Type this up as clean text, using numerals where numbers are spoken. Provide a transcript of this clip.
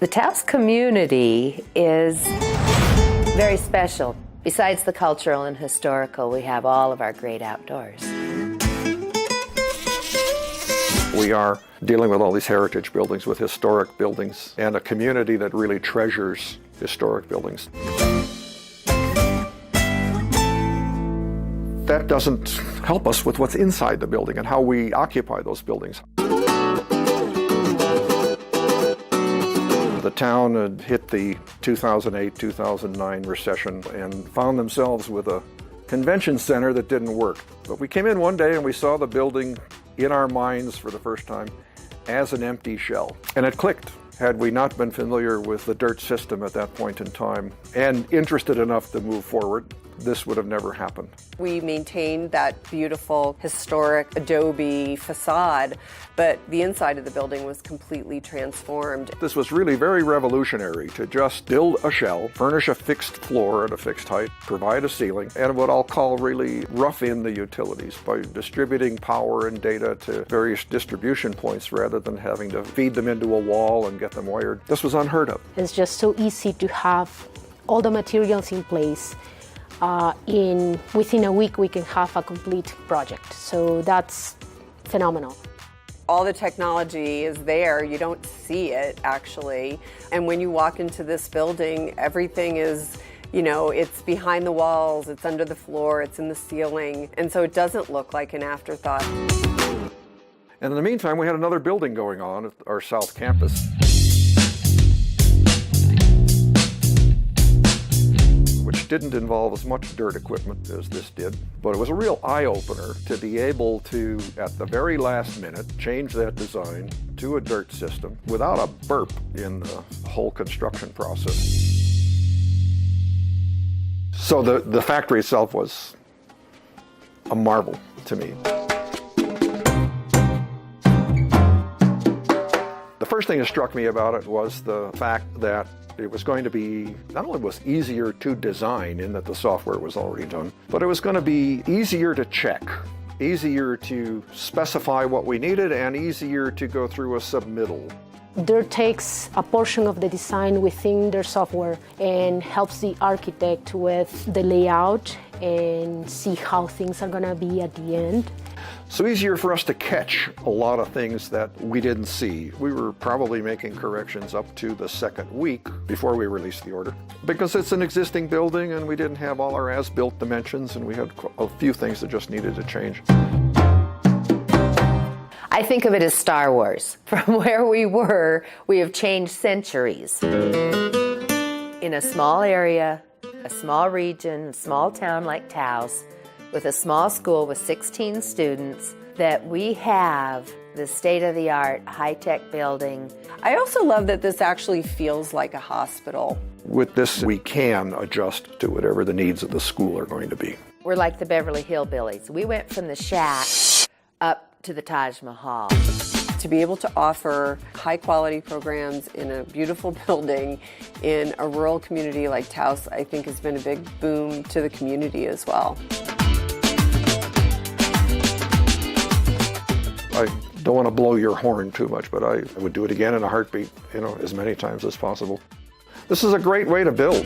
The Taos community is very special. Besides the cultural and historical, we have all of our great outdoors. We are dealing with all these heritage buildings, with historic buildings, and a community that really treasures historic buildings. That doesn't help us with what's inside the building and how we occupy those buildings. The town had hit the 2008-2009 recession and found themselves with a convention center that didn't work. But we came in one day and we saw the building in our minds for the first time as an empty shell. And it clicked. Had we not been familiar with the DIRTT system at that point in time and interested enough to move forward, this would have never happened. We maintained that beautiful historic adobe facade, but the inside of the building was completely transformed. This was really very revolutionary to just build a shell, furnish a fixed floor at a fixed height, provide a ceiling, and what I'll call really rough in the utilities by distributing power and data to various distribution points rather than having to feed them into a wall and get them wired. This was unheard of. It's just so easy to have all the materials in place. Within a week, we can have a complete project. So that's phenomenal. All the technology is there. You don't see it, actually. And when you walk into this building, everything is, it's behind the walls, it's under the floor, it's in the ceiling. And so it doesn't look like an afterthought. And in the meantime, we had another building going on at our South Campus, which didn't involve as much DIRTT equipment as this did, but it was a real eye-opener to be able to, at the very last minute, change that design to a DIRTT system without a burp in the whole construction process. So the factory itself was a marvel to me. The first thing that struck me about it was the fact that it was going to be, not only was easier to design in that the software was already done, but it was going to be easier to check, easier to specify what we needed, and easier to go through a submittal. DIRTT takes a portion of the design within their software and helps the architect with the layout and see how things are going to be at the end. So easier for us to catch a lot of things that we didn't see. We were probably making corrections up to the second week before we released the order, because it's an existing building and we didn't have all our as-built dimensions and we had a few things that just needed to change. I think of it as Star Wars. From where we were, we have changed centuries. In a small area, a small region, a small town like Taos, with a small school with 16 students, that we have the state-of-the-art high-tech building. I also love that this actually feels like a hospital. With this, we can adjust to whatever the needs of the school are going to be. We're like the Beverly Hillbillies. We went from the shack up to the Taj Mahal. To be able to offer high-quality programs in a beautiful building in a rural community like Taos, I think has been a big boom to the community as well. I don't want to blow your horn too much, but I would do it again in a heartbeat, as many times as possible. This is a great way to build.